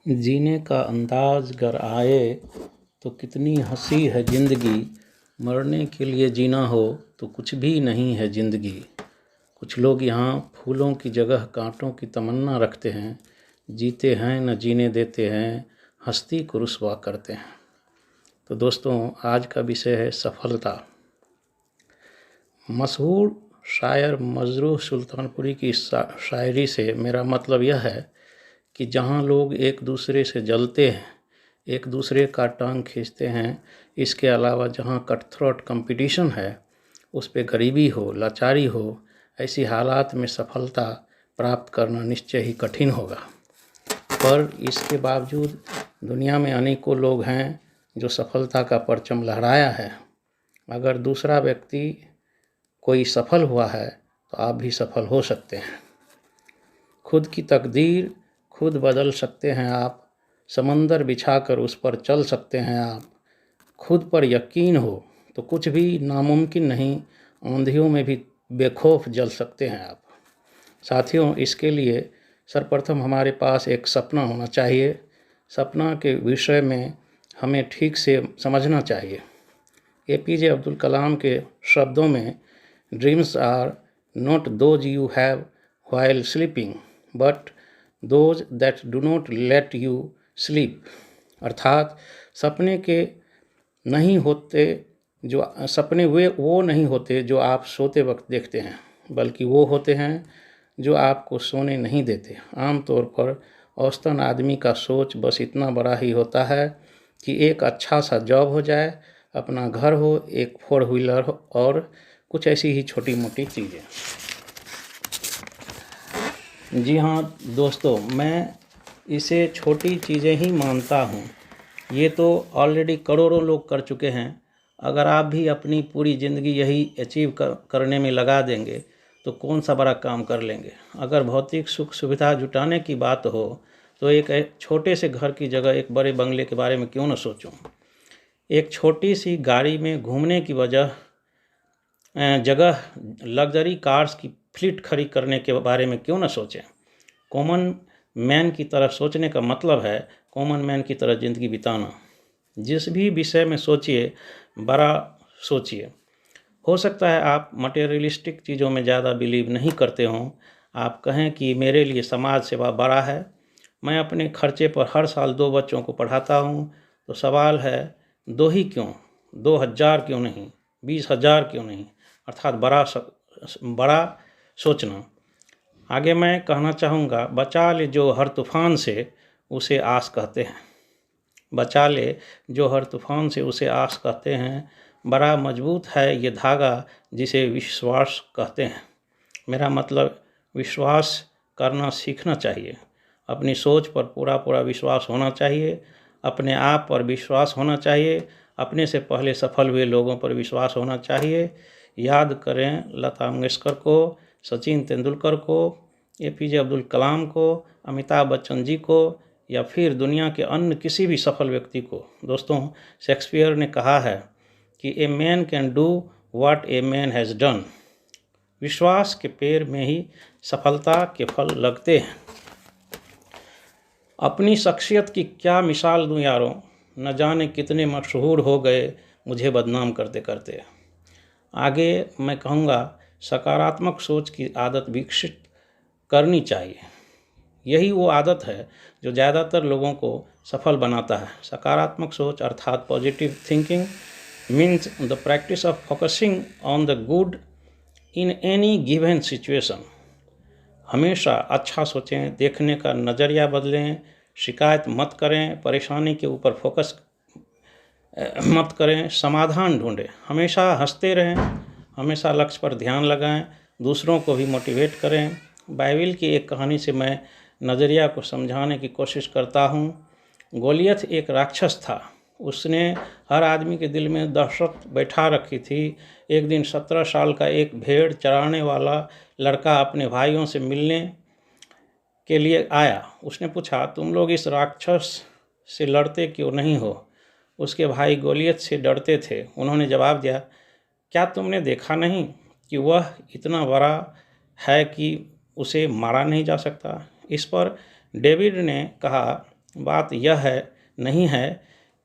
जीने का अंदाज गर आए तो कितनी हंसी है ज़िंदगी। मरने के लिए जीना हो तो कुछ भी नहीं है ज़िंदगी। कुछ लोग यहाँ फूलों की जगह कांटों की तमन्ना रखते हैं। जीते हैं न जीने देते हैं, हस्ती को रुसवा करते हैं। तो दोस्तों, आज का विषय है सफलता। मशहूर शायर मजरूह सुल्तानपुरी की शायरी से मेरा मतलब यह है कि जहाँ लोग एक दूसरे से जलते हैं, एक दूसरे का टांग खींचते हैं, इसके अलावा जहाँ कटथ्रोट कंपटीशन है, उस पे गरीबी हो, लाचारी हो, ऐसी हालात में सफलता प्राप्त करना निश्चय ही कठिन होगा। पर इसके बावजूद दुनिया में अनेकों लोग हैं जो सफलता का परचम लहराया है। अगर दूसरा व्यक्ति कोई सफल हुआ है तो आप भी सफल हो सकते हैं। खुद की तकदीर खुद बदल सकते हैं आप, समंदर बिछाकर उस पर चल सकते हैं आप। खुद पर यकीन हो तो कुछ भी नामुमकिन नहीं, आंधियों में भी बेखौफ जल सकते हैं आप। साथियों, इसके लिए सर्वप्रथम हमारे पास एक सपना होना चाहिए। सपना के विषय में हमें ठीक से समझना चाहिए। APJ अब्दुल कलाम के शब्दों में, dreams are not those you have while sleeping but those that do not let you sleep. अर्थात सपने के नहीं होते जो सपने वो नहीं होते जो आप सोते वक्त देखते हैं, बल्कि वो होते हैं जो आपको सोने नहीं देते। आमतौर पर औसतन आदमी का सोच बस इतना बड़ा ही होता है कि एक अच्छा सा जॉब हो जाए, अपना घर हो, एक 4 व्हीलर हो और कुछ ऐसी ही छोटी मोटी चीज़ें। जी हाँ दोस्तों, मैं इसे छोटी चीज़ें ही मानता हूँ। ये तो ऑलरेडी करोड़ों लोग कर चुके हैं। अगर आप भी अपनी पूरी ज़िंदगी यही अचीव करने में लगा देंगे तो कौन सा बड़ा काम कर लेंगे। अगर भौतिक सुख सुविधा जुटाने की बात हो तो एक छोटे से घर की जगह एक बड़े बंगले के बारे में क्यों न सोचूं। एक छोटी सी गाड़ी में घूमने की जगह लग्जरी कार्स की फ्लीट खरीद करने के बारे में क्यों न सोचें। कॉमन मैन की तरह सोचने का मतलब है कॉमन मैन की तरह ज़िंदगी बिताना। जिस भी विषय में सोचिए, बड़ा सोचिए। हो सकता है आप मटेरियलिस्टिक चीज़ों में ज़्यादा बिलीव नहीं करते हों। आप कहें कि मेरे लिए समाज सेवा बड़ा है, मैं अपने खर्चे पर हर साल 2 बच्चों को पढ़ाता हूँ। तो सवाल है, 2 ही क्यों, 2000 क्यों नहीं, 20,000 क्यों नहीं। अर्थात बड़ा सोचना। आगे मैं कहना चाहूँगा, बचा ले जो हर तूफ़ान से उसे आस कहते हैं। बचा ले जो हर तूफ़ान से उसे आस कहते हैं। बड़ा मजबूत है ये धागा जिसे विश्वास कहते हैं। मेरा मतलब, विश्वास करना सीखना चाहिए। अपनी सोच पर पूरा विश्वास होना चाहिए। अपने आप पर विश्वास होना चाहिए। अपने से पहले सफल हुए लोगों पर विश्वास होना चाहिए। याद करें लता मंगेशकर को, सचिन तेंदुलकर को, APJ अब्दुल कलाम को, अमिताभ बच्चन जी को, या फिर दुनिया के अन्य किसी भी सफल व्यक्ति को। दोस्तों, शेक्सपियर ने कहा है कि a man can do what a man has done. विश्वास के पैर में ही सफलता के फल लगते हैं। अपनी शख्सियत की क्या मिसाल दूं यारों, न जाने कितने मशहूर हो गए मुझे बदनाम करते करते। आगे मैं कहूँगा, सकारात्मक सोच की आदत विकसित करनी चाहिए। यही वो आदत है जो ज़्यादातर लोगों को सफल बनाता है। सकारात्मक सोच अर्थात positive thinking means the practice of focusing on the good in any given situation. हमेशा अच्छा सोचें, देखने का नज़रिया बदलें, शिकायत मत करें, परेशानी के ऊपर फोकस मत करें, समाधान ढूंढें। हमेशा हंसते रहें, हमेशा लक्ष्य पर ध्यान लगाएं, दूसरों को भी मोटिवेट करें। बाइबिल की एक कहानी से मैं नज़रिया को समझाने की कोशिश करता हूँ। गोलियत एक राक्षस था। उसने हर आदमी के दिल में दहशत बैठा रखी थी। एक दिन 17 साल का एक भेड़ चराने वाला लड़का अपने भाइयों से मिलने के लिए आया। उसने पूछा, तुम लोग इस राक्षस से लड़ते क्यों नहीं हो। उसके भाई गोलियत से डरते थे। उन्होंने जवाब दिया, क्या तुमने देखा नहीं कि वह इतना बड़ा है कि उसे मारा नहीं जा सकता। इस पर डेविड ने कहा, बात यह है नहीं है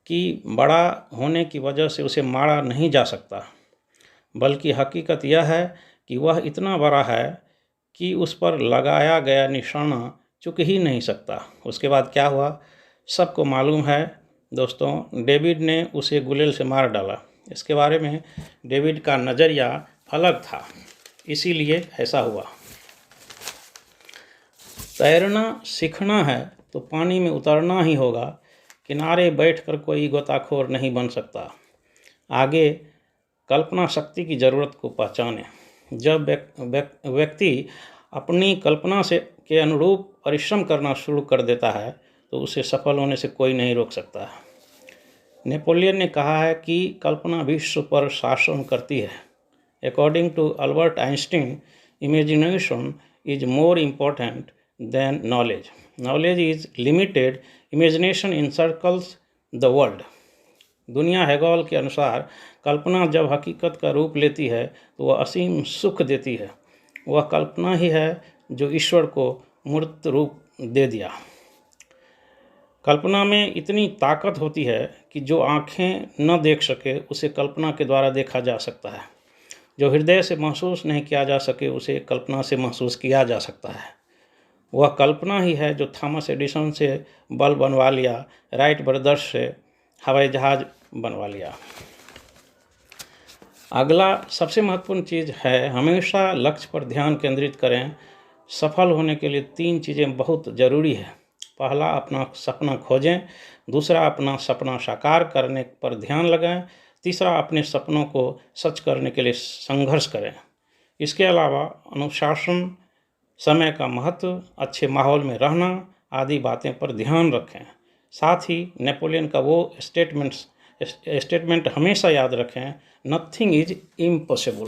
कि बड़ा होने की वजह से उसे मारा नहीं जा सकता, बल्कि हकीकत यह है कि वह इतना बड़ा है कि उस पर लगाया गया निशाना चूक ही नहीं सकता। उसके बाद क्या हुआ सबको मालूम है दोस्तों, डेविड ने उसे गुलेल से मार डाला। इसके बारे में डेविड का नज़रिया अलग था, इसीलिए ऐसा हुआ। तैरना सीखना है तो पानी में उतरना ही होगा, किनारे बैठकर कोई गोताखोर नहीं बन सकता। आगे कल्पना शक्ति की ज़रूरत को पहचानें। जब व्यक्ति अपनी कल्पना से के अनुरूप परिश्रम करना शुरू कर देता है तो उसे सफल होने से कोई नहीं रोक सकता। नेपोलियन ने कहा है कि कल्पना विश्व पर शासन करती है। According to Albert Einstein, imagination is more important than knowledge. Knowledge is limited, imagination encircles the world. दुनिया हेगल के अनुसार कल्पना जब हकीकत का रूप लेती है तो वह असीम सुख देती है। वह कल्पना ही है जो ईश्वर को मूर्त रूप दे दिया। कल्पना में इतनी ताकत होती है कि जो आँखें न देख सके उसे कल्पना के द्वारा देखा जा सकता है। जो हृदय से महसूस नहीं किया जा सके उसे कल्पना से महसूस किया जा सकता है। वह कल्पना ही है जो थॉमस एडिसन से बल्ब बनवा लिया, राइट ब्रदर्स से हवाई जहाज़ बनवा लिया। अगला सबसे महत्वपूर्ण चीज़ है हमेशा लक्ष्य पर ध्यान केंद्रित करें। सफल होने के लिए 3 चीज़ें बहुत ज़रूरी है। पहला, अपना सपना खोजें। दूसरा, अपना सपना साकार करने पर ध्यान लगाएं। तीसरा, अपने सपनों को सच करने के लिए संघर्ष करें। इसके अलावा अनुशासन, समय का महत्व, अच्छे माहौल में रहना आदि बातें पर ध्यान रखें। साथ ही नेपोलियन का वो स्टेटमेंट हमेशा याद रखें, नथिंग इज इम्पॉसिबल।